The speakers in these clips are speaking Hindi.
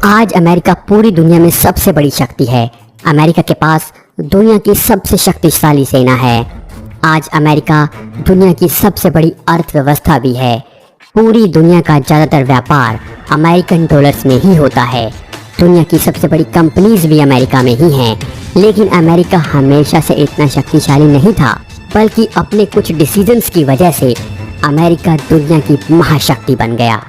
आज अमेरिका पूरी दुनिया में सबसे बड़ी शक्ति है। अमेरिका के पास दुनिया की सबसे शक्तिशाली सेना है। आज अमेरिका दुनिया की सबसे बड़ी अर्थव्यवस्था भी है। पूरी दुनिया का ज़्यादातर व्यापार अमेरिकन डॉलर्स में ही होता है। दुनिया की सबसे बड़ी कंपनीज भी अमेरिका में ही हैं। लेकिन अमेरिका हमेशा से इतना शक्तिशाली नहीं था, बल्कि अपने कुछ डिसीजंस की वजह से अमेरिका दुनिया की महाशक्ति बन गया।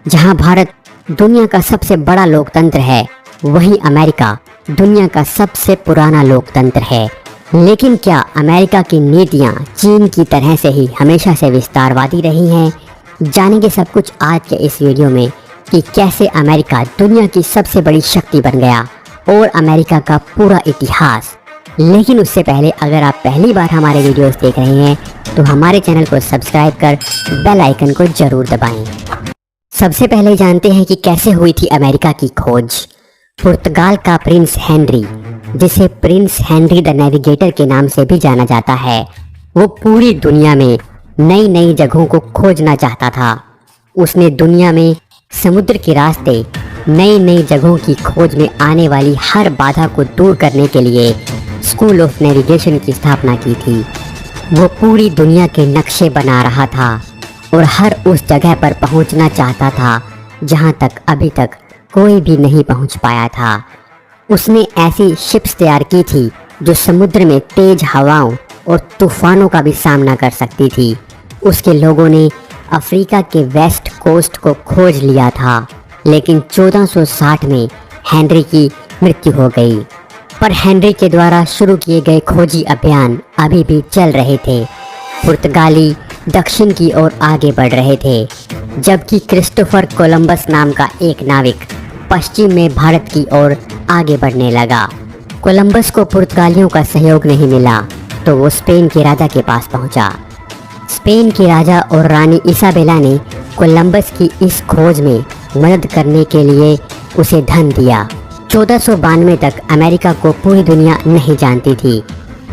जहां भारत दुनिया का सबसे बड़ा लोकतंत्र है, वहीं अमेरिका दुनिया का सबसे पुराना लोकतंत्र है। लेकिन क्या अमेरिका की नीतियां चीन की तरह से ही हमेशा से विस्तारवादी रही हैं? जानेंगे सब कुछ आज के इस वीडियो में कि कैसे अमेरिका दुनिया की सबसे बड़ी शक्ति बन गया और अमेरिका का पूरा इतिहास। लेकिन उससे पहले अगर आप पहली बार हमारे वीडियोस देख रहे हैं तो हमारे चैनल को सब्सक्राइब कर बेल आइकन को जरूर दबाएं। सबसे पहले जानते हैं कि कैसे हुई थी अमेरिका की खोज। पुर्तगाल का प्रिंस हेनरी, जिसे प्रिंस हेनरी द नेविगेटर के नाम से भी जाना जाता है, वो पूरी दुनिया में नई नई जगहों को खोजना चाहता था। उसने दुनिया में समुद्र के रास्ते नई नई जगहों की खोज में आने वाली हर बाधा को दूर करने के लिए स्कूल ऑफ नेविगेशन की स्थापना की थी। वो पूरी दुनिया के नक्शे बना रहा था और हर उस जगह पर पहुंचना चाहता था जहां तक अभी तक कोई भी नहीं पहुंच पाया था। उसने ऐसी शिप्स तैयार की थी जो समुद्र में तेज हवाओं और तूफानों का भी सामना कर सकती थी। उसके लोगों ने अफ्रीका के वेस्ट कोस्ट को खोज लिया था, लेकिन 1460 में हेनरी की मृत्यु हो गई। पर हेनरी के द्वारा शुरू किए गए खोजी अभियान अभी भी चल रहे थे। पुर्तगाली दक्षिण की ओर आगे बढ़ रहे थे, जबकि क्रिस्टोफर कोलंबस नाम का एक नाविक पश्चिम में भारत की ओर आगे बढ़ने लगा। कोलंबस को पुर्तगालियों का सहयोग नहीं मिला तो वो स्पेन के राजा के पास पहुंचा। स्पेन के राजा और रानी इसाबेला ने कोलंबस की इस खोज में मदद करने के लिए उसे धन दिया। 1492 तक अमेरिका को पूरी दुनिया नहीं जानती थी।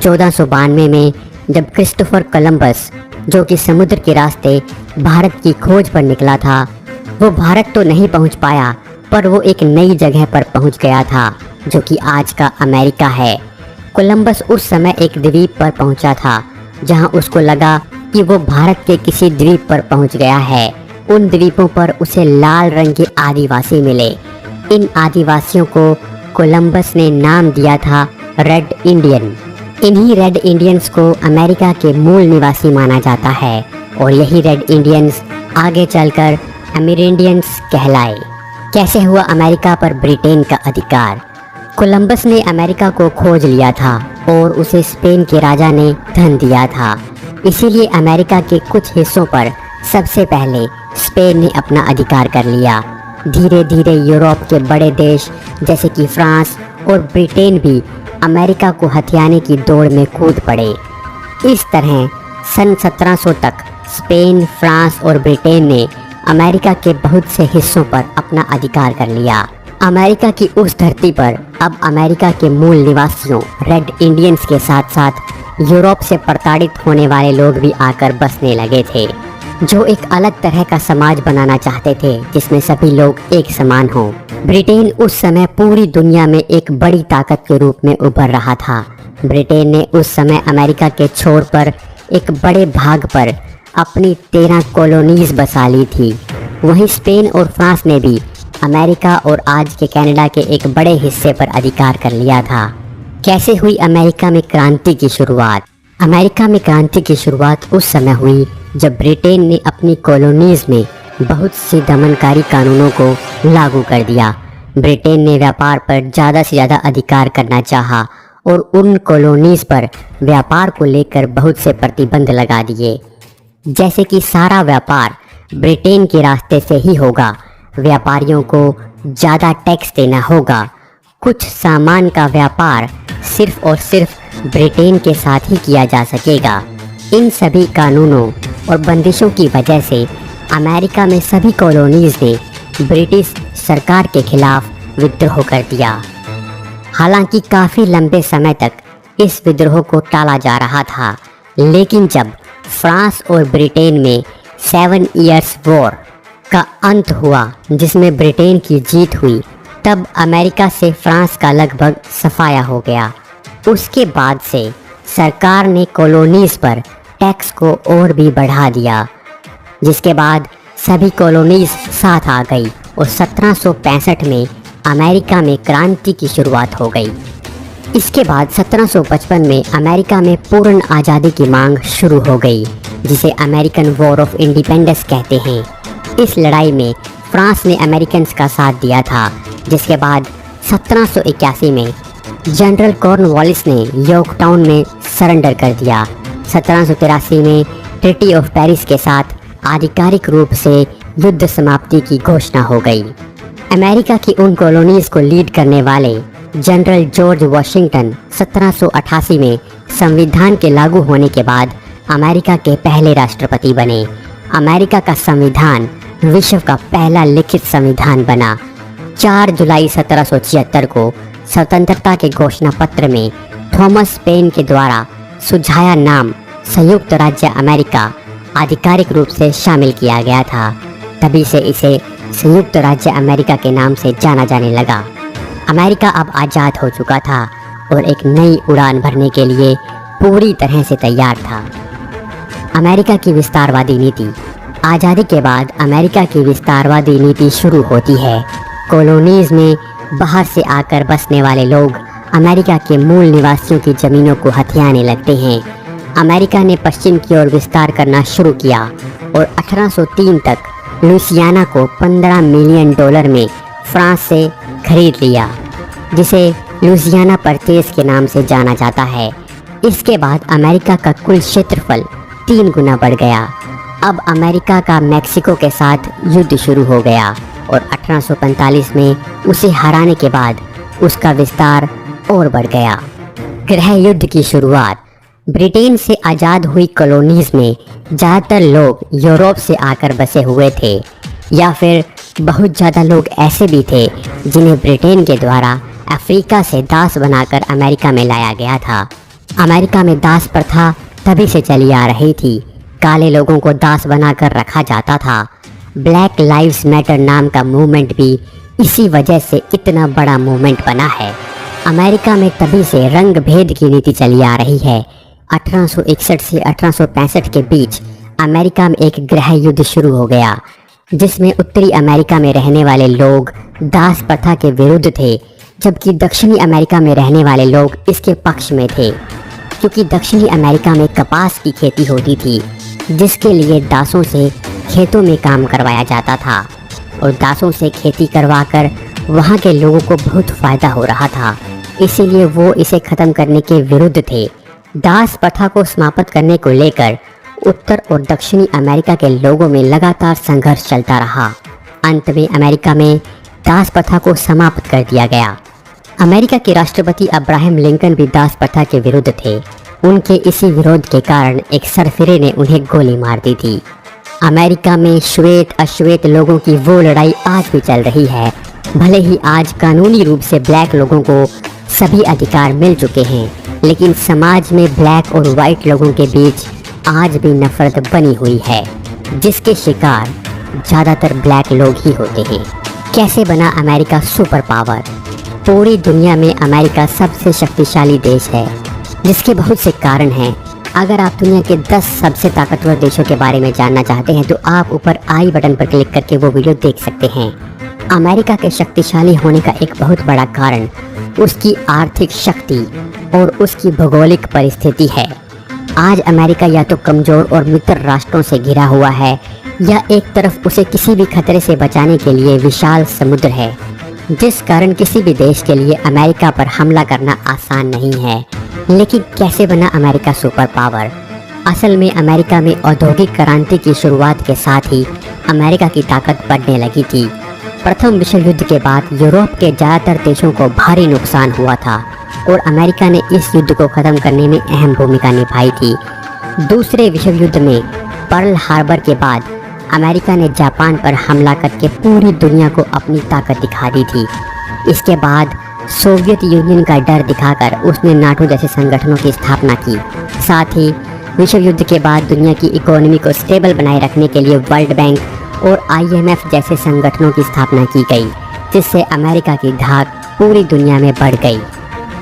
1492 में जब क्रिस्टोफर कोलंबस, जो कि समुद्र के रास्ते भारत की खोज पर निकला था, वो भारत तो नहीं पहुंच पाया, पर वो एक नई जगह पर पहुंच गया था जो कि आज का अमेरिका है। कोलंबस उस समय एक द्वीप पर पहुंचा था जहां उसको लगा कि वो भारत के किसी द्वीप पर पहुंच गया है। उन द्वीपों पर उसे लाल रंग के आदिवासी मिले। इन आदिवासियों को कोलंबस ने नाम दिया था रेड इंडियन। इन्हीं रेड इंडियंस को अमेरिका के मूल निवासी माना जाता है और यही रेड इंडियंस आगे चलकर अमेरिंडियंस कहलाए। कैसे हुआ अमेरिका पर ब्रिटेन का अधिकार? कोलंबस ने अमेरिका को खोज लिया था और उसे स्पेन के राजा ने धन दिया था, इसीलिए अमेरिका के कुछ हिस्सों पर सबसे पहले स्पेन ने अपना अधिकार कर लिया। धीरे धीरे यूरोप के बड़े देश जैसे कि फ्रांस और ब्रिटेन भी अमेरिका को हथियाने की दौड़ में कूद पड़े। इस तरह सन 1700 तक स्पेन, फ्रांस और ब्रिटेन ने अमेरिका के बहुत से हिस्सों पर अपना अधिकार कर लिया। अमेरिका की उस धरती पर अब अमेरिका के मूल निवासियों रेड इंडियंस के साथ साथ यूरोप से प्रताड़ित होने वाले लोग भी आकर बसने लगे थे, जो एक अलग तरह का समाज बनाना चाहते थे जिसमें सभी लोग एक समान हों। ब्रिटेन उस समय पूरी दुनिया में एक बड़ी ताकत के रूप में उभर रहा था। ब्रिटेन ने उस समय अमेरिका के छोर पर एक बड़े भाग पर अपनी 13 कॉलोनीज बसा ली थी। वहीं स्पेन और फ्रांस ने भी अमेरिका और आज के कनाडा के एक बड़े हिस्से पर अधिकार कर लिया था। कैसे हुई अमेरिका में क्रांति की शुरुआत? अमेरिका में क्रांति की शुरुआत उस समय हुई जब ब्रिटेन ने अपनी कॉलोनीज में बहुत सी दमनकारी कानूनों को लागू कर दिया। ब्रिटेन ने व्यापार पर ज़्यादा से ज़्यादा अधिकार करना चाहा और उन कॉलोनीज पर व्यापार को लेकर बहुत से प्रतिबंध लगा दिए, जैसे कि सारा व्यापार ब्रिटेन के रास्ते से ही होगा, व्यापारियों को ज़्यादा टैक्स देना होगा, कुछ सामान का व्यापार सिर्फ और सिर्फ ब्रिटेन के साथ ही किया जा सकेगा। इन सभी कानूनों और बंदिशों की वजह से अमेरिका में सभी कॉलोनीज ने ब्रिटिश सरकार के खिलाफ विद्रोह कर दिया। हालांकि काफ़ी लंबे समय तक इस विद्रोह को टाला जा रहा था, लेकिन जब फ्रांस और ब्रिटेन में 7 ईयर्स वॉर का अंत हुआ जिसमें ब्रिटेन की जीत हुई, तब अमेरिका से फ्रांस का लगभग सफाया हो गया। उसके बाद से सरकार ने कॉलोनीज़ पर टैक्स को और भी बढ़ा दिया, जिसके बाद सभी कॉलोनीज़ साथ आ गई और 1765 में अमेरिका में क्रांति की शुरुआत हो गई। इसके बाद 1755 में अमेरिका में पूर्ण आज़ादी की मांग शुरू हो गई, जिसे अमेरिकन वॉर ऑफ इंडिपेंडेंस कहते हैं। इस लड़ाई में फ्रांस ने अमेरिकन्स का साथ दिया था, जिसके बाद 1781 में जनरल कॉर्नवालिस ने यॉर्कटाउन में सरेंडर कर दिया। 1783 में ट्रीटी ऑफ पेरिस के साथ आधिकारिक रूप से युद्ध समाप्ति की घोषणा हो गई। अमेरिका की उन कॉलोनीज़ को लीड करने वाले जनरल जॉर्ज वॉशिंगटन 1788 में संविधान के लागू होने के बाद अमेरिका के पहले राष्ट्रपति बने। अमेरिका का संविधान विश्व का पहला लिखित संविधान बना। 4 जुलाई 1776 को स्वतंत्रता के घोषणा पत्र में थॉमस पेन के द्वारा सुझाया नाम संयुक्त राज्य अमेरिका आधिकारिक रूप से शामिल किया गया था। तभी से इसे संयुक्त राज्य अमेरिका के नाम से जाना जाने लगा। अमेरिका अब आज़ाद हो चुका था और एक नई उड़ान भरने के लिए पूरी तरह से तैयार था। अमेरिका की विस्तारवादी नीति। आज़ादी के बाद अमेरिका की विस्तारवादी नीति शुरू होती है। कॉलोनीज़ में बाहर से आकर बसने वाले लोग अमेरिका के मूल निवासियों की ज़मीनों को हथियाने लगते हैं। अमेरिका ने पश्चिम की ओर विस्तार करना शुरू किया और 1803 तक लुइसियाना को $15 मिलियन में फ्रांस से खरीद लिया, जिसे लुइसियाना परचेज के नाम से जाना जाता है। इसके बाद अमेरिका का कुल क्षेत्रफल 3 गुना बढ़ गया। अब अमेरिका का मैक्सिको के साथ युद्ध शुरू हो गया और 1845 में उसे हराने के बाद उसका विस्तार और बढ़ गया। गृह युद्ध की शुरुआत। ब्रिटेन से आज़ाद हुई कॉलोनीज़ में ज़्यादातर लोग यूरोप से आकर बसे हुए थे, या फिर बहुत ज़्यादा लोग ऐसे भी थे जिन्हें ब्रिटेन के द्वारा अफ्रीका से दास बनाकर अमेरिका में लाया गया था। अमेरिका में दास प्रथा तभी से चली आ रही थी। काले लोगों को दास बनाकर रखा जाता था। ब्लैक लाइव्स मैटर नाम का मूवमेंट भी इसी वजह से इतना बड़ा मूवमेंट बना है। अमेरिका में तभी से रंग भेद की नीति चली आ रही है। 1861 से 1865 के बीच अमेरिका में एक गृह युद्ध शुरू हो गया, जिसमें उत्तरी अमेरिका में रहने वाले लोग दास प्रथा के विरुद्ध थे, जबकि दक्षिणी अमेरिका में रहने वाले लोग इसके पक्ष में थे, क्योंकि दक्षिणी अमेरिका में कपास की खेती होती थी, जिसके लिए दासों से खेतों में काम करवाया जाता था और दासों से खेती करवाकर वहाँ के लोगों को बहुत फ़ायदा हो रहा था। इसीलिए वो इसे ख़त्म करने के विरुद्ध थे। दास प्रथा को समाप्त करने को लेकर उत्तर और दक्षिणी अमेरिका के लोगों में लगातार संघर्ष चलता रहा। अंत में अमेरिका में दास प्रथा को समाप्त कर दिया गया। अमेरिका के राष्ट्रपति अब्राहम लिंकन भी दास प्रथा के विरुद्ध थे। उनके इसी विरोध के कारण एक सरफिरे ने उन्हें गोली मार दी थी। अमेरिका में श्वेत अश्वेत लोगों की वो लड़ाई आज भी चल रही है। भले ही आज कानूनी रूप से ब्लैक लोगों को सभी अधिकार मिल चुके हैं, लेकिन समाज में ब्लैक और वाइट लोगों के बीच आज भी नफरत बनी हुई है, जिसके शिकार ज़्यादातर ब्लैक लोग ही होते हैं। कैसे बना अमेरिका सुपर पावर? पूरी दुनिया में अमेरिका सबसे शक्तिशाली देश है, जिसके बहुत से कारण हैं। अगर आप दुनिया के 10 सबसे ताकतवर देशों के बारे में जानना चाहते हैं तो आप ऊपर आई बटन पर क्लिक करके वो वीडियो देख सकते हैं। अमेरिका के शक्तिशाली होने का एक बहुत बड़ा कारण उसकी आर्थिक शक्ति और उसकी भौगोलिक परिस्थिति है। आज अमेरिका या तो कमज़ोर और मित्र राष्ट्रों से घिरा हुआ है, या एक तरफ उसे किसी भी खतरे से बचाने के लिए विशाल समुद्र है, जिस कारण किसी भी देश के लिए अमेरिका पर हमला करना आसान नहीं है। लेकिन कैसे बना अमेरिका सुपर पावर? असल में अमेरिका में औद्योगिक क्रांति की शुरुआत के साथ ही अमेरिका की ताकत बढ़ने लगी थी। प्रथम विश्व युद्ध के बाद यूरोप के ज़्यादातर देशों को भारी नुकसान हुआ था और अमेरिका ने इस युद्ध को ख़त्म करने में अहम भूमिका निभाई थी। दूसरे विश्व युद्ध में पर्ल हार्बर के बाद अमेरिका ने जापान पर हमला करके पूरी दुनिया को अपनी ताकत दिखा दी थी। इसके बाद सोवियत यूनियन का डर दिखाकर उसने नाटो जैसे संगठनों की स्थापना की। साथ ही विश्व युद्ध के बाद दुनिया की इकोनॉमी को स्टेबल बनाए रखने के लिए वर्ल्ड बैंक और IMF जैसे संगठनों की स्थापना की गई। जिससे अमेरिका की धाक पूरी दुनिया में बढ़ गई।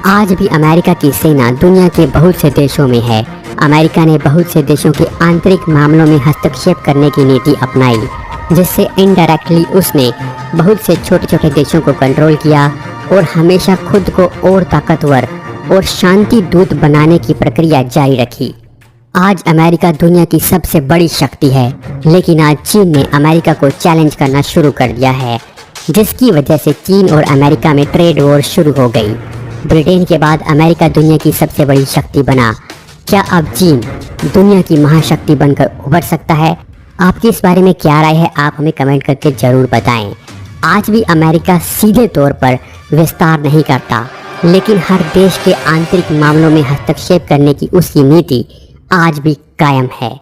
आज भी अमेरिका की सेना दुनिया के बहुत से देशों में है। अमेरिका ने बहुत से देशों के आंतरिक मामलों में हस्तक्षेप करने की नीति अपनाई, जिससे इनडायरेक्टली उसने बहुत से छोटे छोटे देशों को कंट्रोल किया और हमेशा खुद को और ताकतवर और शांति दूत बनाने की प्रक्रिया जारी रखी। आज अमेरिका दुनिया की सबसे बड़ी शक्ति है, लेकिन आज चीन ने अमेरिका को चैलेंज करना शुरू कर दिया है, जिसकी वजह से चीन और अमेरिका में ट्रेड वॉर शुरू हो गई। ब्रिटेन के बाद अमेरिका दुनिया की सबसे बड़ी शक्ति बना। क्या अब चीन दुनिया की महाशक्ति बनकर उभर सकता है? आपकी इस बारे में क्या राय है? आप हमें कमेंट करके ज़रूर बताएं। आज भी अमेरिका सीधे तौर पर विस्तार नहीं करता, लेकिन हर देश के आंतरिक मामलों में हस्तक्षेप करने की उसकी नीति आज भी कायम है।